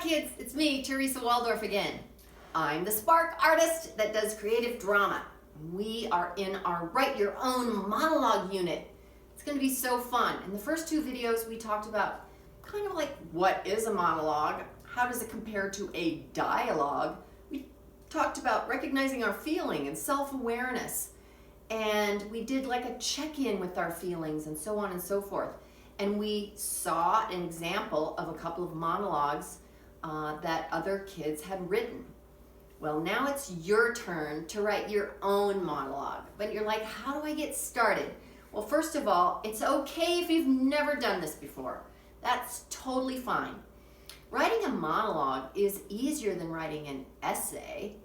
kids, it's me, Teresa Waldorf again. I'm the spark artist that does creative drama. We are in our Write Your Own Monologue unit. It's going to be so fun. In the first two videos, we talked about kind of like what is a monologue, how does it compare to a dialogue. We talked about recognizing our feeling and self-awareness, and we did like a check-in with our feelings and so on and so forth. And we saw an example of a couple of monologues that other kids had written. Well, now it's your turn to write your own monologue. But you're like, how do I get started? Well, first of all, it's okay if you've never done this before. That's totally fine. Writing a monologue is easier than writing an essay.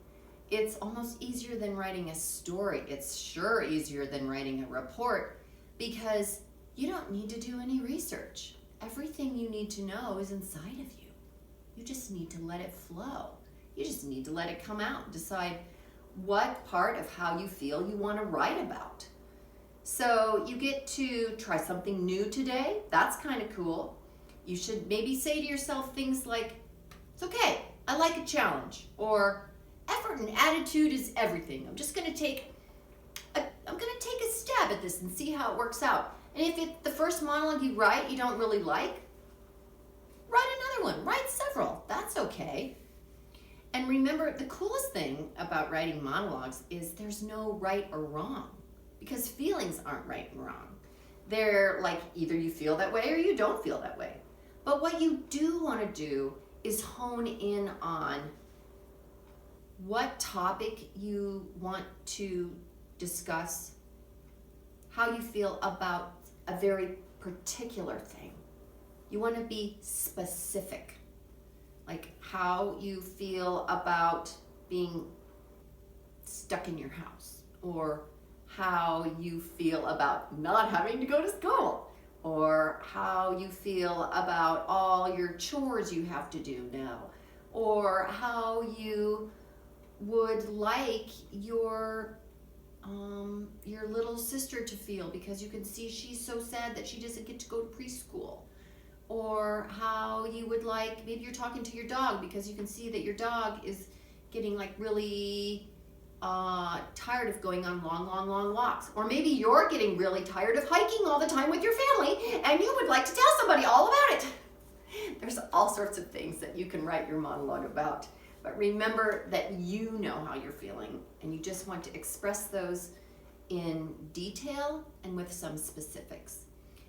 It's almost easier than writing a story. It's sure easier than writing a report because you don't need to do any research. Everything you need to know is inside of you. You just need to let it flow. You just need to let it come out. Decide what part of how you feel you want to write about. So you get to try something new today. That's kind of cool. You should maybe say to yourself things like, it's okay, I like a challenge, or effort and attitude is everything. I'm just going to take a stab at this and see how it works out. And if the first monologue you write you don't really like, write another one, write several, that's okay. And remember, the coolest thing about writing monologues is there's no right or wrong, because feelings aren't right and wrong. They're like either you feel that way or you don't feel that way. But what you do want to do is hone in on what topic you want to discuss, how you feel about a very particular thing. You want to be specific, like how you feel about being stuck in your house, or how you feel about not having to go to school, or how you feel about all your chores you have to do now, or how you would like your little sister to feel because you can see she's so sad that she doesn't get to go to preschool, or how you would like, maybe you're talking to your dog because you can see that your dog is getting like really tired of going on long walks, or maybe you're getting really tired of hiking all the time with your family and you would like to tell somebody all about it. There's all sorts of things that you can write your monologue about, but remember that you know how you're feeling and you just want to express those in detail and with some specifics.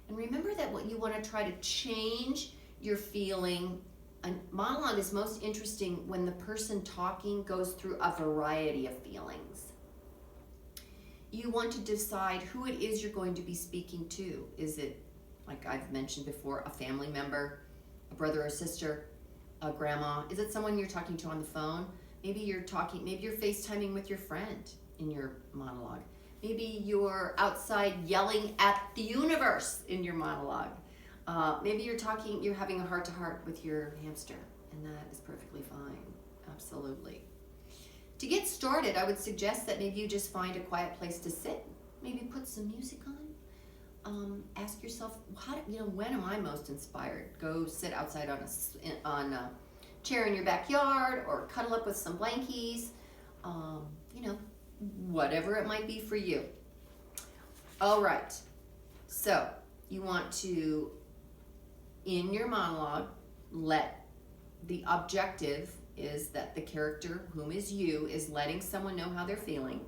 And remember that what you want to try to change your feeling. A monologue is most interesting when the person talking goes through a variety of feelings. You want to decide who it is you're going to be speaking to. Is it, like I've mentioned before, a family member, a brother or sister, a grandma? Is it someone you're talking to on the phone? Maybe you're FaceTiming with your friend in your monologue. Maybe you're outside yelling at the universe in your monologue. Maybe you're having a heart-to-heart with your hamster, and that is perfectly fine, absolutely. To get started, I would suggest that maybe you just find a quiet place to sit, maybe put some music on. Ask yourself, when am I most inspired? Go sit outside on a chair in your backyard, or cuddle up with some blankies, whatever it might be for you. All right, so you want to, in your monologue, let the objective is that the character, whom is you, is letting someone know how they're feeling.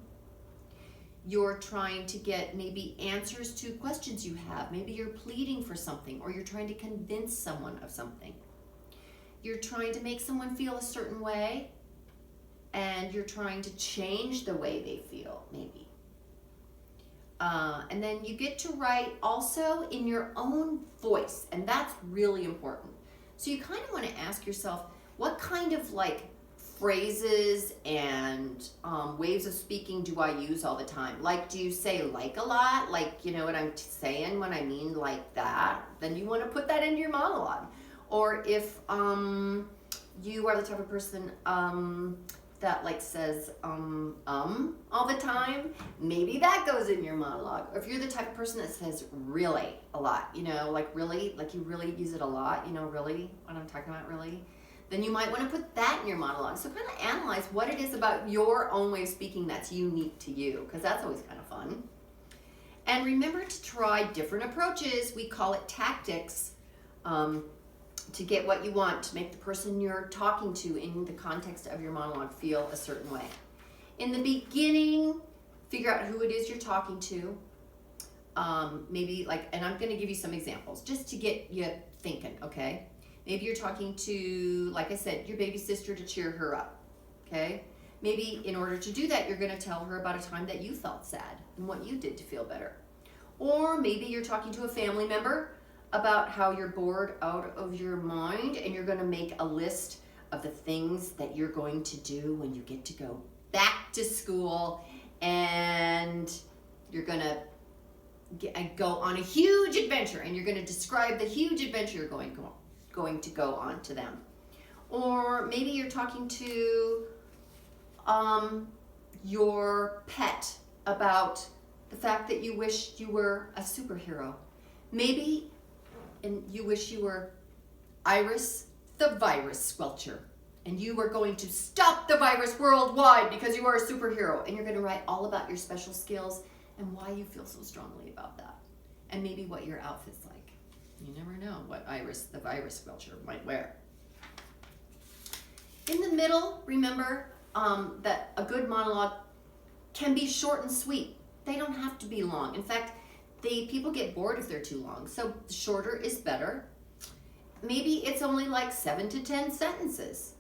You're trying to get maybe answers to questions you have. Maybe you're pleading for something, or you're trying to convince someone of something. You're trying to make someone feel a certain way, and you're trying to change the way they feel, maybe. And then you get to write also in your own voice, and that's really important. So you kind of want to ask yourself, what kind of like phrases and ways of speaking do I use all the time? Like, do you say like a lot? Like, you know what I'm saying when I mean like that? Then you want to put that into your monologue. Or if you are the type of person that like says all the time, maybe that goes in your monologue. Or if you're the type of person that says really a lot, like really, like you really use it a lot, really, what I'm talking about, really, then you might want to put that in your monologue. So kind of analyze what it is about your own way of speaking that's unique to you, because that's always kind of fun. And remember to try different approaches. We call it tactics, to get what you want, to make the person you're talking to in the context of your monologue feel a certain way. In the beginning, figure out who it is you're talking to. Maybe like, and I'm going to give you some examples just to get you thinking, okay? Maybe you're talking to, like I said, your baby sister to cheer her up, okay? Maybe in order to do that, you're going to tell her about a time that you felt sad and what you did to feel better. Or maybe you're talking to a family member about how you're bored out of your mind, and you're going to make a list of the things that you're going to do when you get to go back to school, and you're going to go on a huge adventure, and you're going to describe the huge adventure you're going to go on to them. Or maybe you're talking to your pet about the fact that you wish you were a superhero. Maybe you wish you were Iris the virus squelcher, and you were going to stop the virus worldwide because you are a superhero, and you're going to write all about your special skills and why you feel so strongly about that, and maybe what your outfit's like. You never know what Iris the virus squelcher might wear. In the middle, remember that a good monologue can be short and sweet. They don't have to be long. In fact, people get bored if they're too long, so shorter is better. Maybe it's only like 7 to 10 sentences,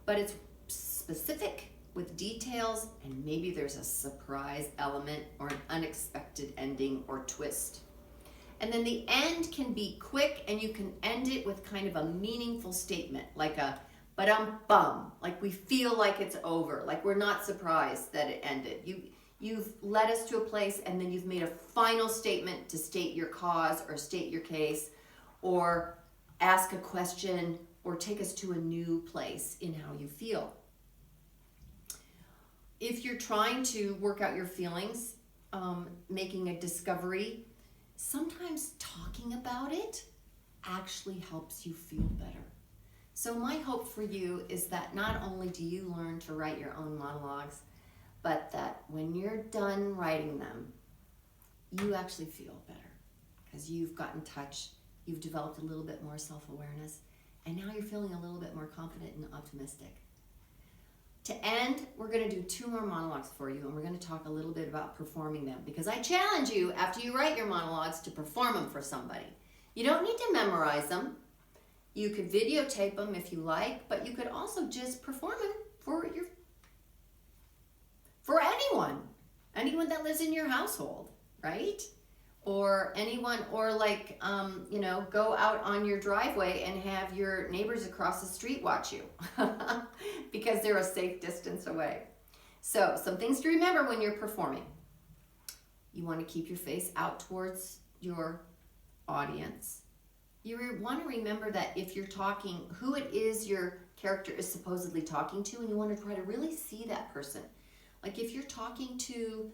but it's specific with details, and maybe there's a surprise element or an unexpected ending or twist. And then the end can be quick, and you can end it with kind of a meaningful statement, like a ba-dum-bum, like we feel like it's over, like we're not surprised that it ended. You've led us to a place, and then you've made a final statement to state your cause or state your case or ask a question or take us to a new place in how you feel. If you're trying to work out your feelings, making a discovery, sometimes talking about it actually helps you feel better. So my hope for you is that not only do you learn to write your own monologues, but that when you're done writing them, you actually feel better because you've gotten in touch, you've developed a little bit more self-awareness, and now you're feeling a little bit more confident and optimistic. To end, we're going to do 2 more monologues for you, and we're going to talk a little bit about performing them, because I challenge you, after you write your monologues, to perform them for somebody. You don't need to memorize them. You could videotape them if you like, but you could also just perform them for anyone that lives in your household, right? Or anyone, or like, go out on your driveway and have your neighbors across the street watch you because they're a safe distance away. So some things to remember when you're performing. You want to keep your face out towards your audience. You want to remember that if you're talking, who it is your character is supposedly talking to, and you want to try to really see that person. Like if you're talking to,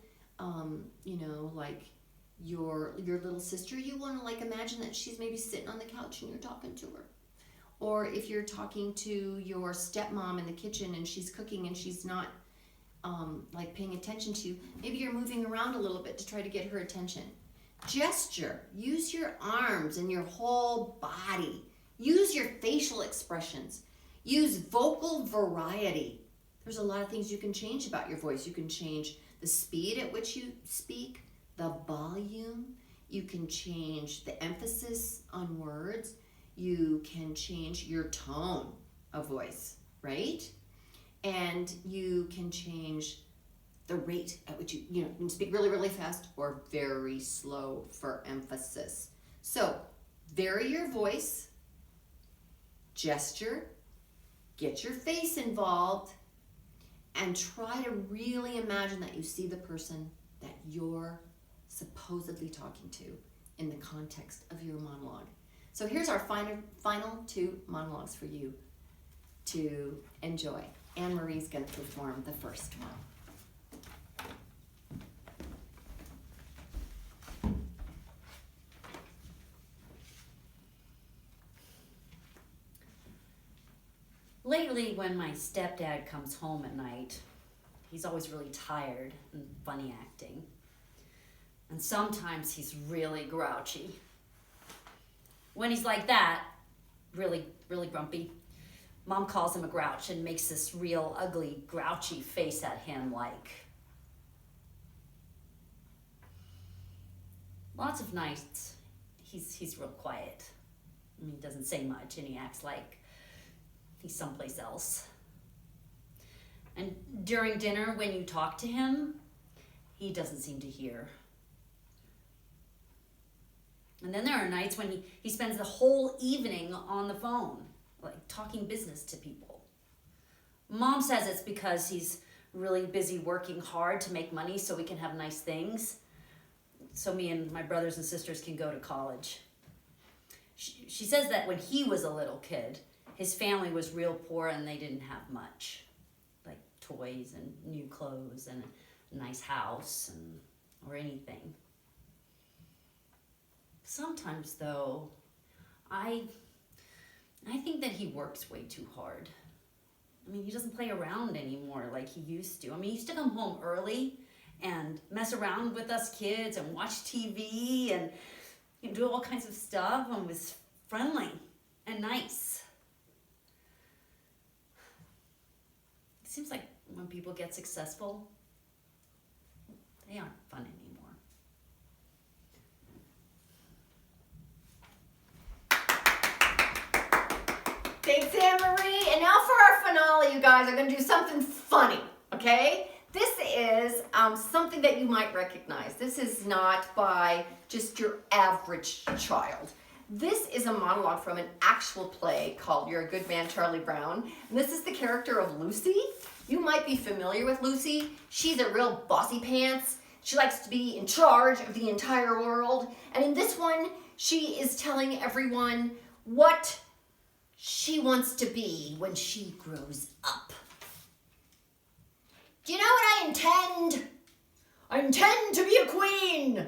like your little sister, you want to like imagine that she's maybe sitting on the couch and you're talking to her. Or if you're talking to your stepmom in the kitchen and she's cooking and she's not like paying attention to you, maybe you're moving around a little bit to try to get her attention. Gesture. Use your arms and your whole body. Use your facial expressions. Use vocal variety. There's a lot of things you can change about your voice. You can change the speed at which you speak, the volume. You can change the emphasis on words. You can change your tone of voice, right? And you can change the rate at which you can speak really, really fast or very slow for emphasis. So vary your voice, gesture, get your face involved, and try to really imagine that you see the person that you're supposedly talking to in the context of your monologue. So here's our final 2 monologues for you to enjoy. Anne-Marie's going to perform the first one. Lately, when my stepdad comes home at night, he's always really tired and funny acting. And sometimes he's really grouchy. When he's like that, really, really grumpy, Mom calls him a grouch and makes this real ugly, grouchy face at him like... Lots of nights, he's real quiet. I mean, he doesn't say much and he acts like he's someplace else. And during dinner, when you talk to him, he doesn't seem to hear. And then there are nights when he spends the whole evening on the phone, like talking business to people. Mom says it's because he's really busy working hard to make money so we can have nice things, so me and my brothers and sisters can go to college. She says that when he was a little kid, his family was real poor and they didn't have much, like toys and new clothes and a nice house or anything. Sometimes, though, I think that he works way too hard. I mean, he doesn't play around anymore like he used to. I mean, he used to come home early and mess around with us kids and watch TV and do all kinds of stuff and was friendly and nice. It seems like when people get successful, they aren't fun anymore. Thanks, Anne-Marie. And now for our finale, you guys are going to do something funny, okay? This is something that you might recognize. This is not by just your average child. This is a monologue from an actual play called You're a Good Man, Charlie Brown. And this is the character of Lucy. You might be familiar with Lucy. She's a real bossy pants. She likes to be in charge of the entire world. And in this one, she is telling everyone what she wants to be when she grows up. Do you know what I intend? I intend to be a queen.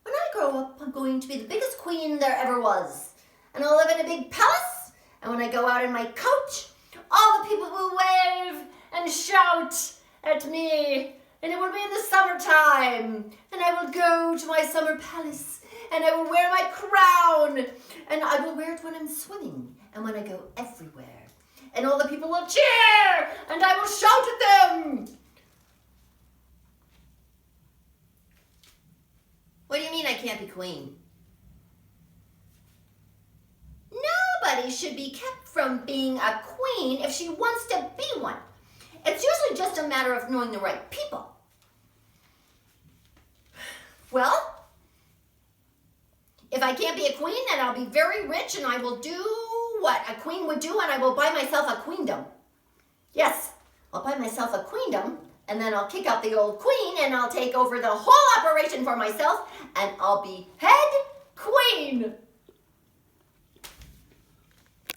When I grow up, I'm going to be the biggest queen there ever was. And I'll live in a big palace. And when I go out in my coach, all the people will wave and shout at me. And it will be in the summertime. And I will go to my summer palace. And I will wear my crown. And I will wear it when I'm swimming. And when I go everywhere. And all the people will cheer. And I will shout at them. What do you mean I can't be queen? Nobody should be kept from being a queen if she wants to be one. It's usually just a matter of knowing the right people. Well, if I can't be a queen, then I'll be very rich and I will do what a queen would do and I will buy myself a queendom. Yes, I'll buy myself a queendom and then I'll kick out the old queen and I'll take over the whole operation for myself and I'll be head queen.